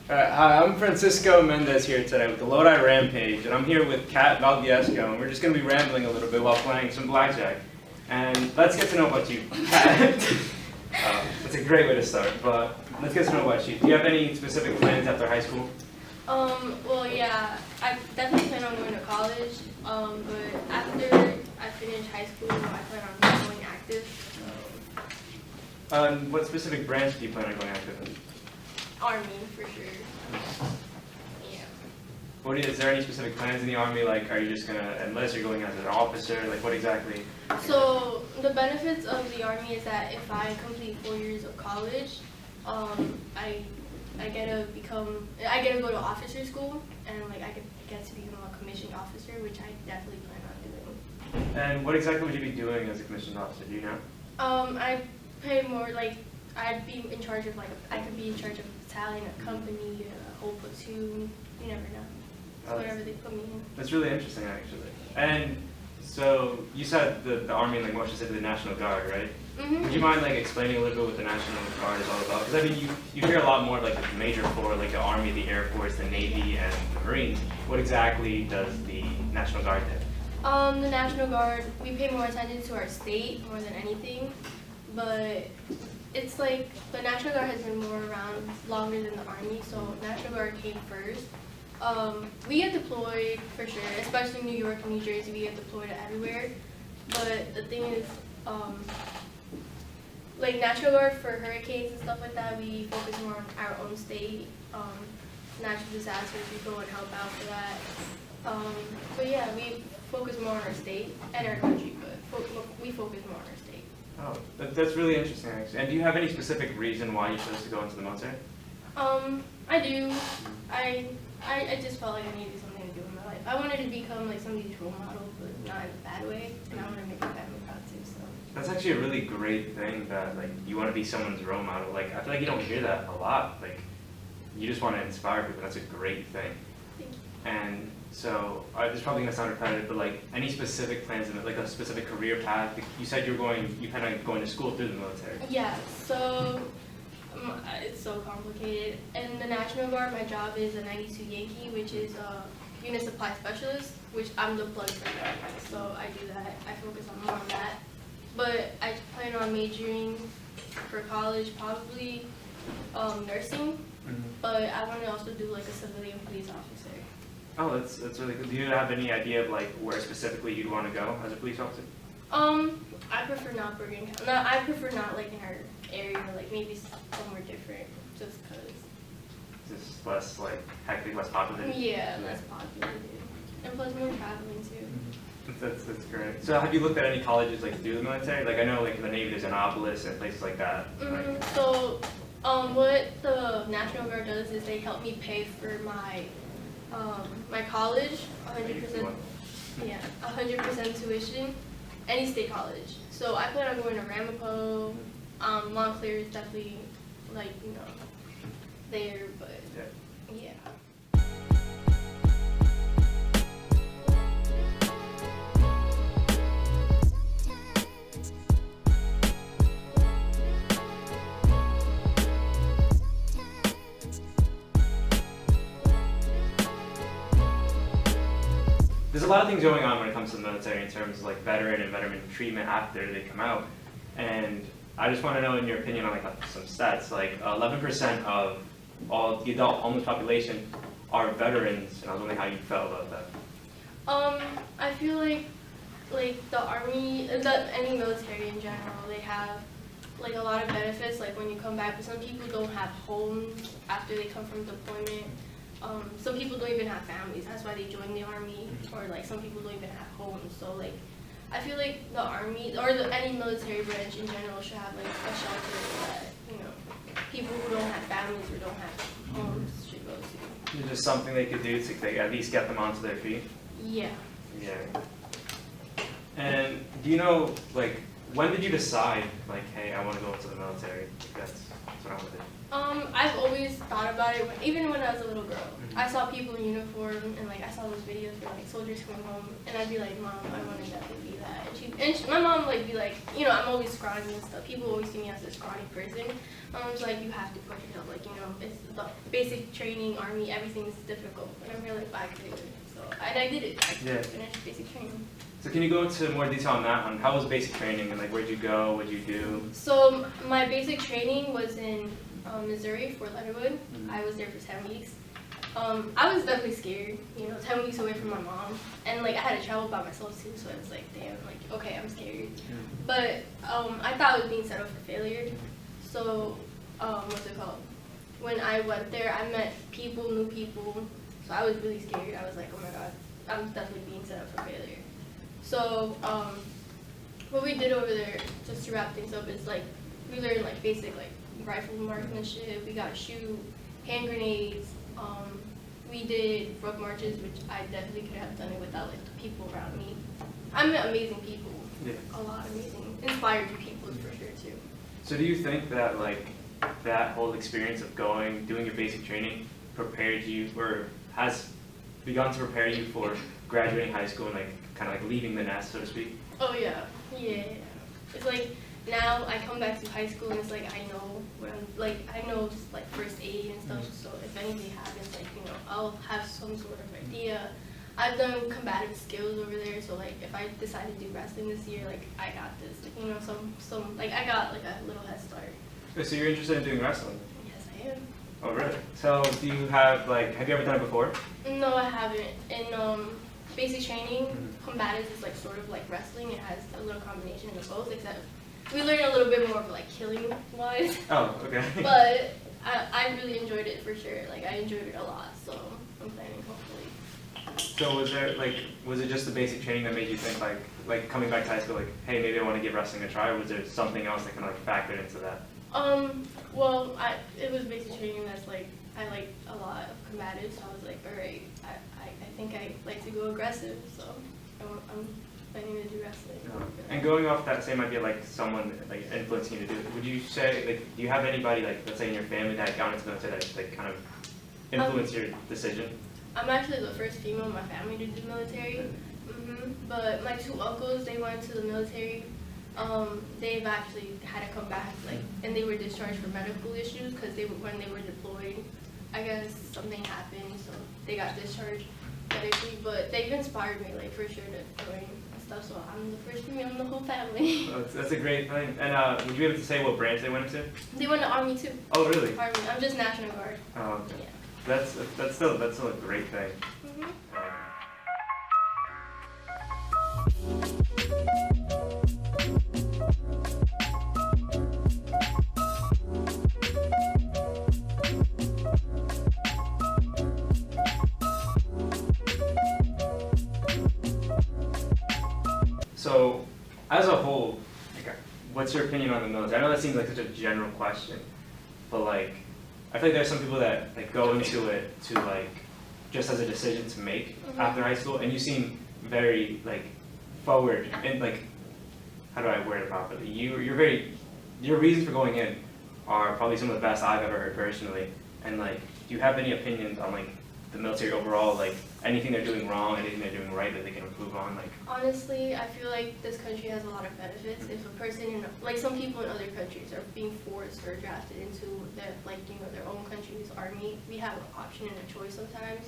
Hi, I'm Francisco Mendez here today with the Lodi Rampage, and I'm here with Kat Valdivieso, and we're just going to be rambling a little bit while playing some blackjack. And let's get to know about you, Kat. That's a great way to start, but let's get to know about you. Do you have any specific plans after high school? Well, yeah, I definitely plan on going to college, but after I finish high school, I plan on going active. What specific branch do you plan on going active in? Army, for sure. Yeah. Is there any specific plans in the Army? Like, are you just going to enlist or going as an officer? Like, what exactly? So, the benefits of the Army is that if I complete 4 years of college, I get to go to officer school, and like I get to become a commissioned officer, which I definitely plan on doing. And what exactly would you be doing as a commissioned officer? Do you know? I pay more, like, I'd be in charge of, like, I could be in charge of a battalion, a company, a whole platoon. You never know. It's whatever they put me in. That's really interesting, actually. And so you said the Army, like more specifically the National Guard, right? Mm-hmm. Would you mind like explaining a little bit what the National Guard is all about? Because I mean, you hear a lot more of like the major four, like the Army, the Air Force, the Navy, and the Marines. What exactly does the National Guard do? The National Guard, we pay more attention to our state more than anything, but it's like the National Guard has been more around longer than the Army, so National Guard came first. We get deployed for sure, especially New York and New Jersey, we get deployed everywhere. But the thing is, like National Guard for hurricanes and stuff like that, we focus more on our own state. Natural disasters, we go and help out for that. But yeah, we focus more on our state and our country, but we focus more on our state. Oh, that's really interesting, actually. And do you have any specific reason why you chose to go into the military? I do. I just felt like I needed something to do in my life. I wanted to become like somebody's role model, but not in a bad way. And I want to make my family proud too. So. That's actually a really great thing that like you want to be someone's role model. Like I feel like you don't hear that a lot. Like you just want to inspire people. That's a great thing. Thank you. And so this is probably gonna sound repetitive, but like any specific plans in it, like a specific career path. You said you plan on going to school through the military. Yeah. So. It's so complicated. In the National Guard, my job is a 92 Yankee, which is a unit supply specialist, which I'm the plug for that. So I do that. I focus on more on that. But I plan on majoring for college, probably nursing. Mm-hmm. But I want to also do like a civilian police officer. Oh, that's really good. Do you have any idea of like where specifically you'd want to go as a police officer? I prefer not Bergen County. No, I prefer not like in our area, like maybe somewhere different, just cause. Just less like hectic, less popular. Yeah, less popular, and plus more traveling too. Mm-hmm. That's great. So have you looked at any colleges like to do the military? Like I know like in the Navy there's Annapolis and places like that. Mm-hmm. Like, so, what the National Guard does is they help me pay for my my college, 100%. Yeah, 100% tuition. Any state college. So I plan on going to Ramapo. Montclair is definitely like, there, but yeah. There's a lot of things going on when it comes to the military in terms of like veteran and veteran treatment after they come out. And I just want to know in your opinion on like some stats, like 11% of all the adult homeless population are veterans, and I was wondering how you felt about that. I feel like the Army, any military in general, they have like a lot of benefits, like when you come back, but some people don't have homes after they come from deployment. Some people don't even have families, that's why they join the Army, or like some people don't even have homes. So like I feel like the Army or any military branch in general should have like a shelter that people who don't have families or don't have homes should go to. Is there something they could do to at least get them onto their feet? Yeah. Yeah. And do you know like when did you decide like, hey, I want to go into the military? That's what I want to do. I've always thought about it, even when I was a little girl. I saw people in uniform, and like I saw those videos where like soldiers come home, and I'd be like, Mom, I want to definitely be that. My mom like be like, you know, I'm always scrawny and stuff. People always see me as a scrawny person. My mom's like, you have to push yourself, like, you know, it's the basic training, army, everything's difficult. And I'm really like, I could do it. So, and I did it. I finished basic training. So can you go into more detail on that? On how was basic training and like where'd you go? What'd you do? So my basic training was in Missouri, Fort Leonard. I was there for 10 weeks. I was definitely scared, you know, 10 weeks away from my mom, and like I had to travel by myself too, so I was like, damn, like, okay, I'm scared. But I thought I was being set up for failure. So what's it called? When I went there, I met people, new people, so I was really scared. I was like, oh my god, I'm definitely being set up for failure. So what we did over there, just to wrap things up, is like we learned like basic like rifle marksmanship. We got to shoot, hand grenades. We did rope marches, which I definitely could have done it without like the people around me. I met amazing people, a lot of amazing, inspired people for sure too. So do you think that like that whole experience of doing your basic training prepared you, or has begun to prepare you for graduating high school and like kind of like leaving the nest, so to speak? Oh yeah. It's like now I come back to high school and it's like I know what I'm like. I know just like first aid and stuff. So if anything happens, like, you know, I'll have some sort of idea. I've done combative skills over there, so like if I decide to do wrestling this year, like I got this. Like, you know, some like I got like a little head start. So you're interested in doing wrestling? Yes, I am. Oh really? So do you have like, have you ever done it before? No, I haven't. In basic training, combative is like sort of like wrestling. It has a little combination of both, except we learn a little bit more of like killing wise. Oh, okay. But I really enjoyed it for sure. Like I enjoyed it a lot, so I'm planning hopefully. So was it just the basic training that made you think like coming back to high school, like, hey, maybe I want to give wrestling a try, or was there something else that kind of like factored into that? Well, it was basic training that's like I like a lot of combative, so I was like, all right, I think I like to go aggressive, so I'm planning to do wrestling. And going off that same idea, like someone like influencing you to do it, would you say, like, do you have anybody, like, let's say in your family that had gone into the military that like kind of influenced your decision? I'm actually the first female in my family to do the military. But my two uncles, they went to the military. They've actually had to come back, like, and they were discharged for medical issues because when they were deployed, I guess something happened, so they got discharged medically. But they've inspired me, like, for sure to join and stuff. So I'm the first female in the whole family. Oh, that's a great thing. And would you be able to say what branch they went into? They went to Army too. Oh, really? Army. I'm just National Guard. Oh, okay. Yeah. That's still a great thing. So, as a whole, like, what's your opinion on the military? I know that seems like such a general question, but like, I feel like there's some people that like go into it to like just as a decision to make after high school, and you seem very like forward and like, how do I word it properly? Your reasons for going in are probably some of the best I've ever heard personally. And like, do you have any opinions on like the military overall, like anything they're doing wrong, anything they're doing right that they can improve on? Like, honestly, I feel like this country has a lot of benefits. If a person in, like, some people in other countries are being forced or drafted into their, like, you know, their own country's army, we have an option and a choice sometimes.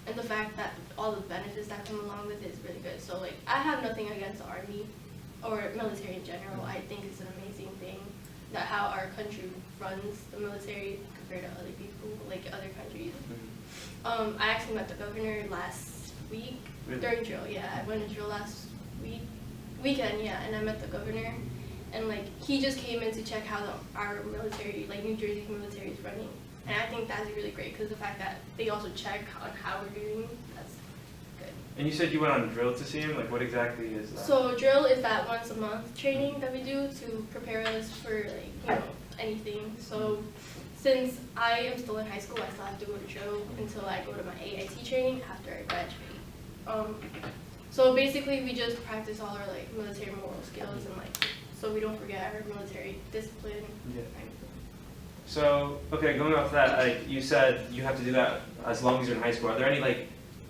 And the fact that all the benefits that come along with it is really good. So like, I have nothing against the army or military in general. I think it's an amazing thing that how our country runs the military compared to other people, like other countries. I actually met the governor last week during drill. Yeah, I went to drill last weekend. Yeah, and I met the governor, and like he just came in to check how our military, like New Jersey military, is running. And I think that's really great because the fact that they also check on how we're doing, that's good. and you said you went on drill to see him. Like, what exactly is that? So drill is that once a month training that we do to prepare us for, like, you know, anything. So since I am still in high school, I still have to go to drill until I go to my AIT training after I graduate. So basically we just practice all our like military moral skills and like so we don't forget our military discipline. Yeah. So, okay, going off that, like you said, you have to do that as long as you're in high school. Are there any like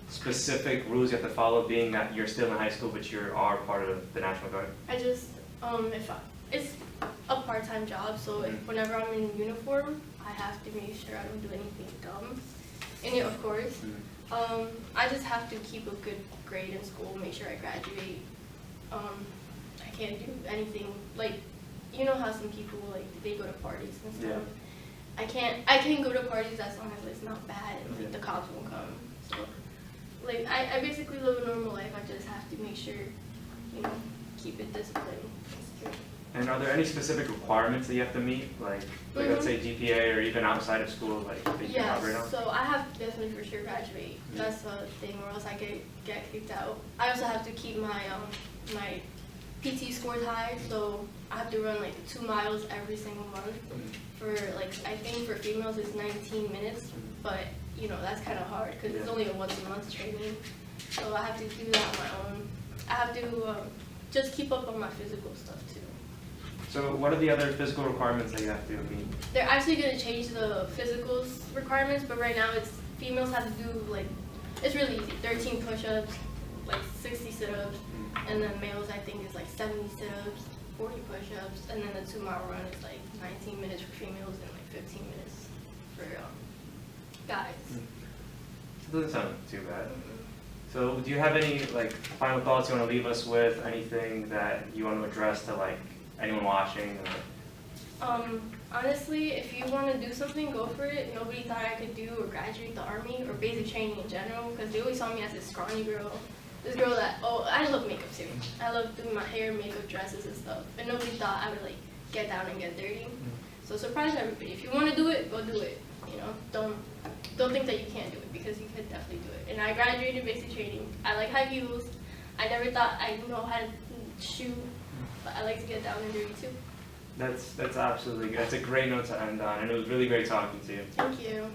specific rules you have to follow, being that you're still in high school but you are part of the National Guard? I just, it's a part-time job, so whenever I'm in uniform, I have to make sure I don't do anything dumb. And yeah, of course, I just have to keep a good grade in school, make sure I graduate. I can't do anything, like, you know how some people, like, they go to parties and stuff. Yeah. I can go to parties as long as it's not bad and like, the cops won't come. So, like, I basically live a normal life. I just have to make sure, you know, keep it disciplined. And are there any specific requirements that you have to meet, like let's say GPA or even outside of school, like that you can operate on? So I have to definitely for sure graduate. That's a thing, or else I get kicked out. I also have to keep my my PT scores high, so I have to run like 2 miles every single month. For like, I think for females it's 19 minutes, but you know that's kind of hard because it's only a once a month training. So I have to do that on my own. I have to just keep up on my physical stuff too. So what are the other physical requirements that you have to meet? They're actually going to change the physicals requirements, but right now it's females have to do like, it's really easy, 13 push-ups, like 60 sit-ups, and then males I think is like 70 sit-ups, 40 push-ups, and then the 2 mile run is like 19 minutes for females and like 15 minutes for guys. It doesn't sound too bad. So do you have any like final thoughts you want to leave us with? Anything that you want to address to like anyone watching? Honestly, if you want to do something, go for it. Nobody thought I could do or graduate the Army or basic training in general, because they always saw me as this scrawny girl. This girl that, I love makeup too. I love doing my hair, makeup, dresses and stuff. And nobody thought I would like get down and get dirty. So surprise everybody. If you want to do it, go do it. You know, don't think that you can't do it, because you could definitely do it. And I graduated basic training. I like high heels. I never thought I know how to shoot, but I like to get down and dirty too. That's absolutely good. That's a great note to end on, and it was really great talking to you. Thank you.